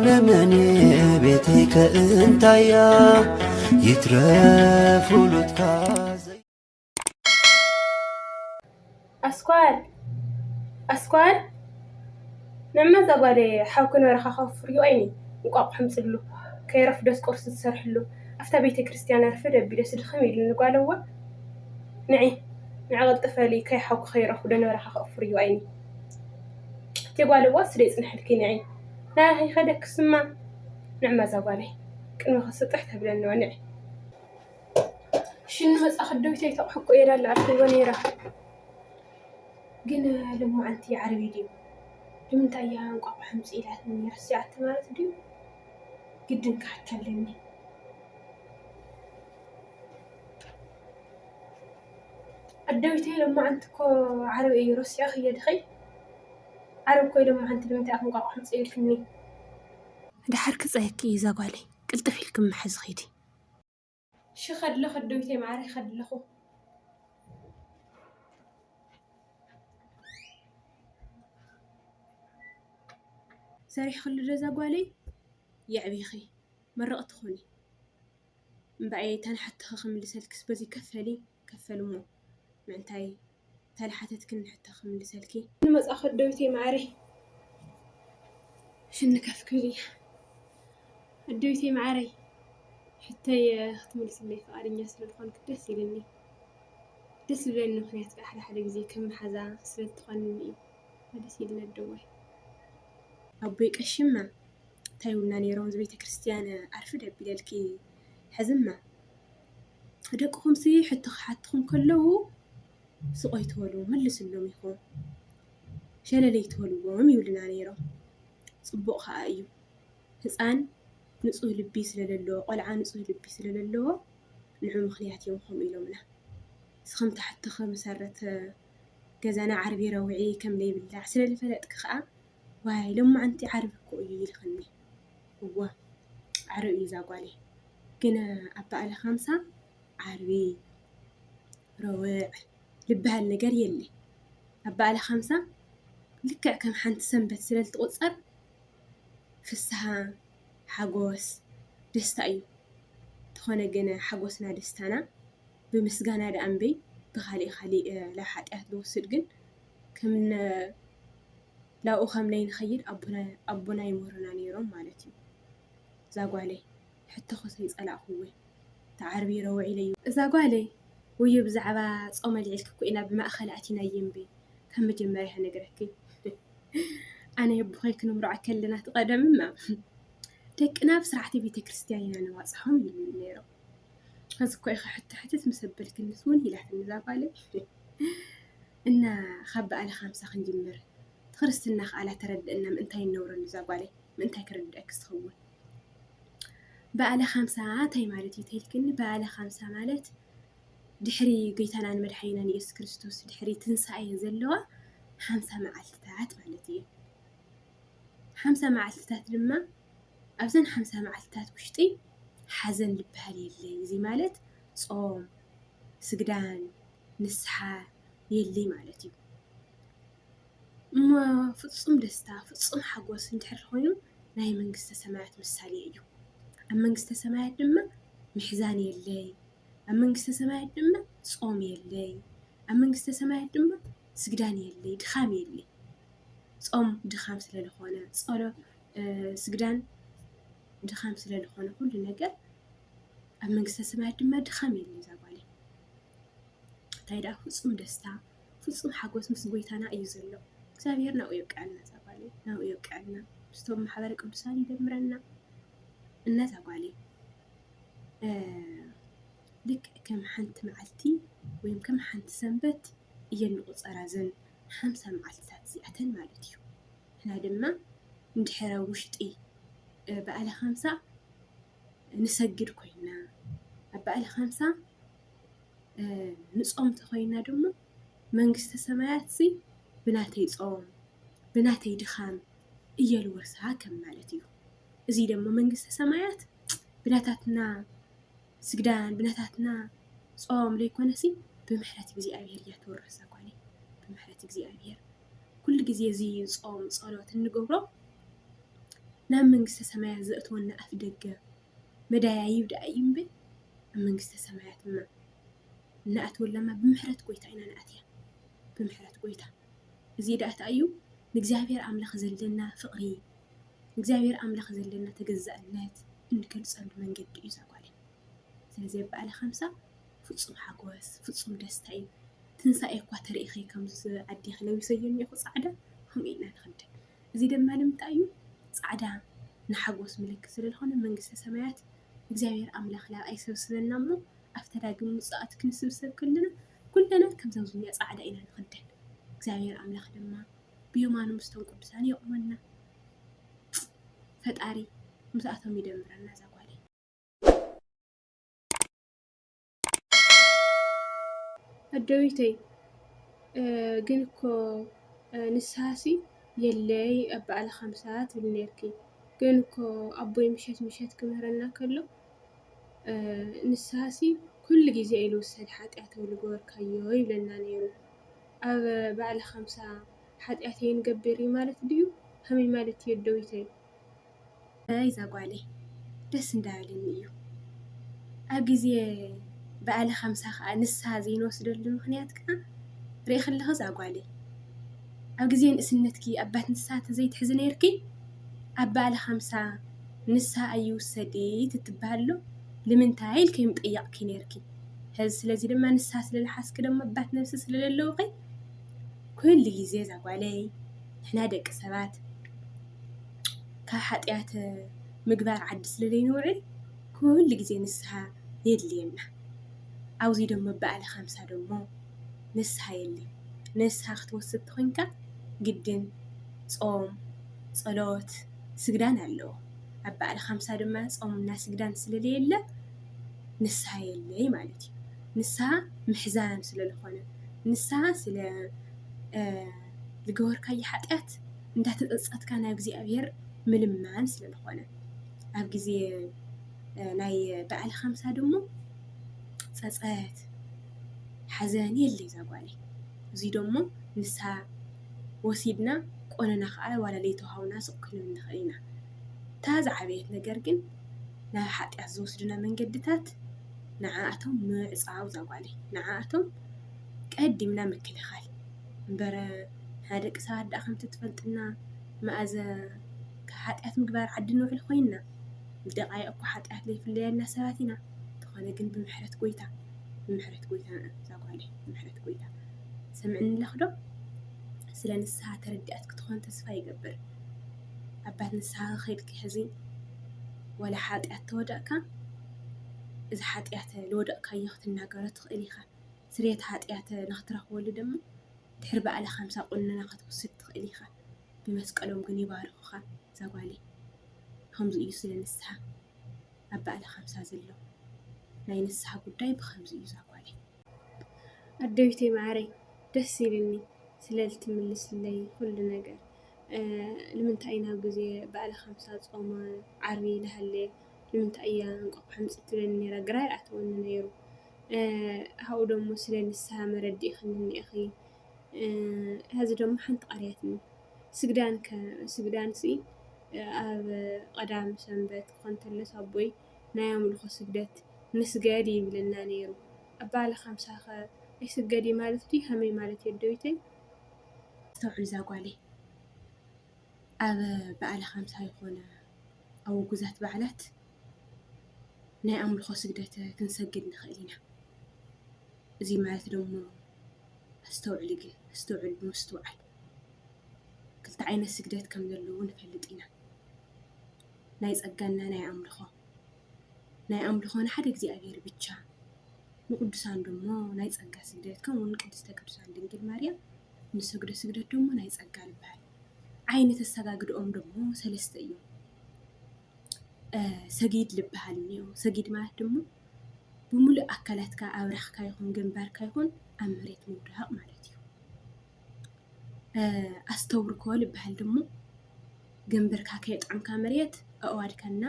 لمني بيتك انتيا يترفوا لتكازي أسكوال نعم زغالي حاوكن ورخا خفر يويني وقاق حمسلو كي رفدس قرص تسرحلو أفتا بيت كريستيان رفد بيدس الخميل نقالوا نعي نعغل طفالي كي حاوك خير خدنا ورخا خفر يويني تقالوا واسريس نحلكي نعي لا هي خدك سما نعم زغالي كنو خسطحت بلانو نعي شنو هز أخدوتي تضحكو إلى العرض ونيرة قنا لمو أنتي عربي ديو لمن أيام قاق حمس إلى من يرسي عتمارت ديو قد كلمني الدويتي لما أنتكو عربي يرسي أخي يدخي عرب كوي لما أنت لمن تأخذ قاق حمس إلى كني ده حركة زيكي إذا قالي قلت فيلكم محز غيدي شو خد له الدويتي معري خد له ساري خلو رزا قالي يعبي خي مرة أدخلي مبعيتان حتى خم لسالكس بزي كفلوا مو معنتاي تالحتتكن حتى خم لسالكي نمز أخذ دويتي معري شن كفكلي الدويتي معري حتى ختمل سلي فقارين يسل الخون كدس يلني دس لأنه خنيت أحلى حدا زي كم حزا سلت خنني هذا سيدنا الدوي أبيك الشمع تايونا نيرون بيت كريستيان أرفد بلالكي حزمة هداك خمسي حتى كله سقيت ولو ملس اللوم يكون شلليت ولو ومي ولنا نيرو صبوق خايو هسان نصوه لبيس لللو قلعان نصوه لبيس لللو نعم خليات يومكم إلومنا سخمت حتى مسرت جزانا عربي روعي كم لي بالله سل اللي فلتك خا واي لما أنت عربي كوي الخني هو عربي زاقالي كنا أبقى على 5 عربي روع لبها النجار يلي أبقى على 5 لك كم حنت سنبت سلال تقصر في السها حقوس دستايو تخونا جنا حقوسنا دستانا بمسجانا لأنبي بخالي لا حد أهدو سرقن كمن لا أخم لين خير أبونا يمرنا نيرون مالتي زاقوا عليه حتى خصي يسأل أخوي تعربي روعي لي زاقوا عليه ويبزع بعض أمل يعلكوا إنا بما أخلاتنا ينبي كم جمري هنقرأكي أنا يبغى يكون مرعى كلنا تقدم ما تكنا بسرعتي بيت كريستياني أنا واصحهم اللي نيرو هذا كوي حتى مسبل كنسون هي لحد زاقوا عليه إن خبأ على 5 خنجمر تخرست النخ على ترد إن من أنتي النور اللي زاقوا عليه من أنتي كرد أكس هو بقى على 5 تاي مالتي تيلكن بقى على 5 مالت دحري قيتنا عن مدحينا يسوع كريستوس دحري تنسى أي زلوة 5 معلتات مالتي 5 معلتات لما أبزن 5 معلتات وشتي حزن لبهالي اللي زي مالت صوم سجدان نسحة يلي مالتي ما فتصم دستا فتصم حقوس نتحر خوينو ناي منقسة سماعت مسالي أيو أما منقسة سماعت لما محزان يلي أما منقسة سماعت لما صوم يلي أما منقسة سماعت لما سجدان يلي دخام يلي صوم دخام سلال خونا صالو سجدان دخام سلال خونا كل نجار أما منقسة سماعت لما دخام يلي زابالي تايدا فتصم دستا فتصم حقوس مسقويتانا أيو زلو እግዚአብሔር ነው ይወቃልና ዘባሌ ነው ይወቃልና ስቶም ማህበረ ቅዱሳን ይደምረና እና ዘባሌ ልክ ከም ሓንቲ መዓልቲ ወይም ከም ሓንቲ ሰንበት እየን ቁፀራዘን 50 መዓልትታት ዚኣተን ማለት እዩ እና ድማ እንድሕረ ውሽጢ በዓለ 50 ንሰግድ ኮይና በዓለ 50 ንጾም ተኮይና ድማ መንግስተ ሰማያት ሲ بناتي صوم بناتي دخان إيال ورثها كم مالتيو زي دم منقص سمايات بناتاتنا سجدان بناتاتنا صوم ليكونسي بمحرتي بزي أبير يتورثها قالي بمحرتي بزي أبير كل جزية زي صوم صلوات النجورو ናብ መንግስተ ሰማያት ዘእትወና ኣፍ ደገ መዳያይብ ደኣ እዩ እምበር ኣብ መንግስተ ሰማያት እማ ንኣትወለማ ብምሕረት ጎይታ ኢና ንኣትያ ብምሕረት ጎይታ እዚ ደኣ እዩ ንእግዚኣብሔር ኣምላኽ ዘለና ፍቕሪ ንእግዚኣብሔር ኣምላኽ ዘለና ተገዛእነት እንገልጸሉ መንገዲ እዩ ዛጓል ስለዚ በዓለ ኸምሳ ፍጹም ሓጎስ ፍጹም ደስታ እዩ ትንሳኤ እኳ ተርእኺ ከምዚ ዓዲኺ ለቢሰዮ እኒአኹ ፃዕዳ ከምኡ ኢልና ንኽደን እዚ ድማ ንምንታይ እዩ ፃዕዳ ንሓጎስ ምልክት ስለዝኾነ መንግስተ ሰማያት እግዚአብሔር ኣምላኽ ላብ ኣይሰብስበና እሞ ኣብታ ዳግም ምጽኣት ክንስብሰብ ከለና ኩለና ከምዛ ዝኒኣ ፃዕዳ ኢና ንኽደን እግዚአብሔር ኣምላኽ ድማ ብየማኑ ምስቶም ቅዱሳን ይቕመና ፈጣሪ ምስኣቶም ይደምረና ዛጓል ኣደዊተይ ግን እኮ ንስሃሲ የለይ ኣብ በዓለ ኸምሳ ትብል ነርኪ ግን እኮ ኣቦይ ምሸት ክምህረና ከሎ ንስሃሲ ኩሉ ግዜ ኢልውሰድ ሓጢኣተው ዝገበርካዮ ይብለና ነይሩ ኣብ በዓለ ኸምሳ ሓጢኣተይ ንገብር ማለት ድዩ ከመይ ማለት እዩ ኣደዊተይ ኣይ ዛጓለይ ደስ እንዳበለኒ እዩ ኣብ ግዜ በዓለ ኸምሳ ከዓ ንስሃ ዘይንወስደሉ ምኽንያት ከዓ ርኢ ከለኸ ዛጓለይ ኣብ ግዜ ንእስነትኪ ኣባት ንስሃ ተዘይትሕዚ ነርኪ ኣብ በዓለ ኸምሳ ንስሃ ኣይውሰዲ ትትበሃሎ ንምንታይ ኢልከ ምጠየቕኪ ነርኪ ሕዚ ስለዚ ድማ ንስሃ ስለዝሓስኪ ደሞ ኣባት ነብሲ ስለዘለውኺ ኩሉ ግዜ ዛጓለይ ንሕና ደቂ ሰባት ካብ ሓጢኣት ምግባር ዓዲ ስለዘይንውዕል ኩሉ ግዜ ንስሃ የድልየና ኣብዚ ደሞ በዓለ ኸምሳ ደሞ ንስሃ የለን ንስሃ ክትወስድ ተኾይንካ ግድን ጾም ጸሎት ስግዳን ኣለዎ ኣብ በዓለ ኸምሳ ድማ ጾምና ስግዳን ስለዘየለ ንስሃ የለይ ማለት እዩ ንስሃ ምሕዛን ስለዝኾነ ንስሃ ስለ ዝገበርካዮ ሓጢኣት እንዳተፀፀትካ ናብ እግዚኣብሔር ምልማን ስለዝኾነ ኣብ ግዜ ናይ በዓለ ኸምሳ ደሞ ፀፀት ሓዘን የለይ ዛጓለይ እዚ ደሞ ንስሃ ወሲድና ቆነና ከዓ ዋላ ለይተዋሃቡና ስቕ ክንብል ንኽእል ኢና እታ ዝዓበየት ነገር ግን ናብ ሓጢኣት ዝወስዱና መንገድታት ንዓኣቶም ምዕፃው ዛጓለይ ንዓኣቶም ቀዲምና ምክልኻል እምበረ ንሕና ደቂ ሰባት ደኣ ከምቲ ትፈልጥና መኣዘ ሓጢኣት ምግባር ዓዲ ንውዕል ኮይንና ብደቃይቕ እኳ ሓጢኣት ዘይፍለየና ሰባት ኢና እንተኾነ ግን ብምሕረት ጎይታ ዛጓለይ ብምሕረት ጎይታ ሰምዕኒ ኣለኽ ዶ ስለ ንስሃ ተረዲኣት ክትኾን ተስፋ ይገብር ኣባት ንስሃ ከይድኪ ሕዚ ወላ ሓጢኣት ተወዳእካ እዚ ሓጢኣት ዝወደቕካዮ ክትናገሮ ትኽእል ኢኻ ስርየት ሓጢኣት ንኽትረኽበሉ ደሞ ድሕሪ በዓለ ኸምሳ ቁንና ክትወስድ ትኽእል ኢኻ ብመስቀሎም ግን ይባርኹኻ ዛጓለይ ከምዚ እዩ ስለ ንስሃ ኣብ በዓለ ኸምሳ ዘሎ ናይ ንስሃ ጉዳይ ብኸምዚ እዩ ዛጓለይ ኣደዊተይ ማዕረይ ደስ ይብልኒ ስለልትምልስለይ ኩሉ ነገር ንምንታይ ናብ ግዜ በዓለ ኸምሳ ጾም ዓርቢ ዝሃለየ ንምንታይ እያ እንቋቑሖ ምፅእ ትብለኒ ነይራ ግራ ይኣትወኒ ነይሩ ኣብኡ ደሞ ስለ ንስሃ መረዲእኽኒ እኒአኺ ሕዚ ደሞ ሓንቲ ቀርያትኒ ስግዳንሲ ኣብ ቀዳም ሰንበት ክኾን ተለስ ኣቦይ ናይ ኣምልኾ ስግደት ንስገድ ይብለና ነይሩ ኣብ በዓለ ኸምሳ ኸ ኣይስገዲ ማለት ድዩ ከመይ ማለት እዩ ኣደዊተይ ዝተውዕል ዛጓለይ ኣብ በዓለ ኸምሳ ይኾነ ኣብ ውጉዛት በዓላት ናይ ኣምልኾ ስግደት ክንሰግድ ንኽእል ኢና እዚ ማለት ደሞ ኣስተውዕል ብምስትውዓል ክልተ ዓይነት ስግደት ከም ዘለዎ ንፈልጥ ኢና ናይ ጸጋና ናይ ኣምልኾ ንሓደ እግዚኣብሔር ብቻ ንቅዱሳን ደሞ ናይ ጸጋ ስግደት ከምኡ ንቅድስተ ቅዱሳን ድንግል ማርያም ንሰግዶ ስግደት ደሞ ናይ ጸጋ ይበሃል ዓይነት ኣሰጋግድኦም ደሞ ሰለስተ እዮም ሰጊድ ልበሃል እኒኦ ሰጊድ ማለት ደሞ ብምሉእ ኣካላትካ ኣብራኽካ ይኹን ግንባርካ ይኹን ኣብ መሬት ምውዳቕ ማለት እዩ ኣስተውርኮ ልበሃል ደሞ ግንባርካ ከየጥዕምካ መሬት ኣእዋድካና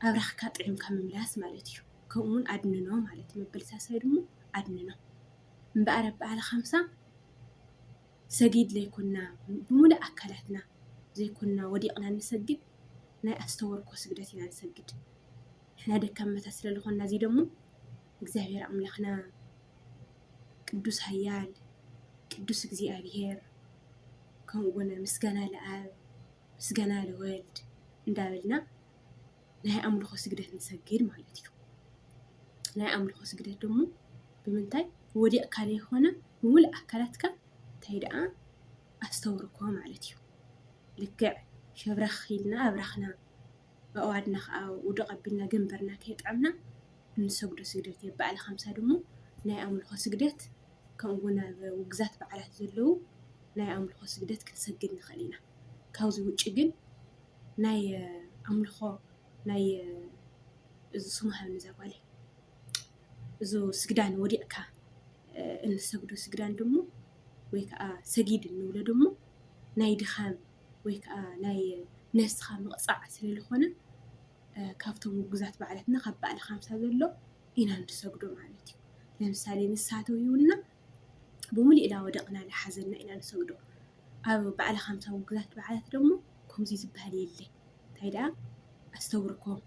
ኣብራኽካ ጥዒምካ ምምላስ ማለት እዩ ከምኡውን ኣድንኖ ማለት እዩ መበል ሳሳይ ደሞ ኣድንኖ እምበኣር ኣብ በዓለ ኸምሳ ሰጊድ ለይኮንና ብምሉእ ኣካላትና زي كنا وديقنا نسجد ناي أستوركو سجدتنا نسجد إحنا دكان متسل لخنا زي دمو እግዚአብሔር أملاخنا ቅዱስ ኃያል ቅዱስ እግዚአብሔር كون مسجنا لآب مسجنا لولد እንዳበልና ናይ ኣምልኾ ስግደት ንሰግድ ማለት እዩ ናይ ኣምልኾ ስግደት ደሞ ብምንታይ ወዲቕካ ዘይኮነ ሙሉእ ኣካላትካ እንታይ ደኣ ኣስተውርኮ ማለት እዩ ልክዕ ሸብረኽ ኢልና ኣብራኽና ኣዋድና ከዓ ውድቕ ኣቢልና ገንበርና ከይጥዕምና ንሰግዶ ስግደት የበዓል ኸምሳ ደሞ ናይ ኣምልኾ ስግደት ከምኡውን ኣብ ውግዛት በዓላት ዘለዉ ናይ ኣምልኾ ስግደት ክንሰግድ ንኽእል ኢና ካብዚ ውጭ ግን ናይ ኣምልኾ ናይ እዚ ስሙሃብ ንዛጓለ እዚ ስግዳን ወዲቕካ እንሰግዶ ስግዳን ደሞ ወይ ከዓ ሰጊድ እንብሎ ደሞ ናይ ድኻም ወይ ከዓ ናይ ነስኻ ምቕፃዕ ስለዝኾነ ካብቶም ውግዛት በዓላትና ካብ በዓል ኻምሳ ዘሎ ኢና ንሰግዶ ማለት እዩ ለምሳሌ ንሳተው ይውና ብሙሉእ ኢላ ወደቕና ዝሓዘና ኢና ንሰግዶ ኣብ በዓል ኻምሳ ውግዛት በዓላት ደሞ ከምዚ ዝበሃል የለ እንታይ ደኣ ኣስተውርኮም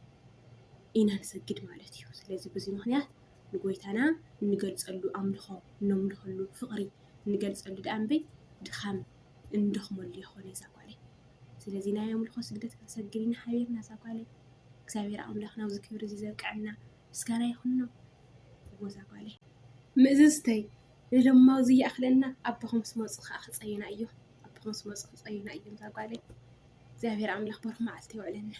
ኢና ንሰግድ ማለት እዩ ስለዚህ በዚ ምኽንያት ንጎይታና እንገልጸሉ ኣምልኾ ነምልኸሉ ፍቕሪ እንገልጸሉ ደኣ እምበይ ድኻም እንደኽመሉ ይኾነ ይዛጓለ ስለዚህ ናይ ኣምልኾ ስግደት ክንሰግድ ኢና ሓቢርና ዛጓለ እግዚአብሔር ኣምላኽና ኣብዚ ክብሪ እዚ ዘብቅዐና ምስጋና ይኹኖ ወዛጓለ ምእዝዝተይ ንደማው እዚ ይኣኽለና ኣቦኹም ምስ መፁ ከዓ ክፀይና እዮም ኣቦኹም ምስ መፁ ክፀይና እዮም ዛጓለ እግዚአብሔር ኣምላኽ በርኹ መዓልቲ ይውዕለና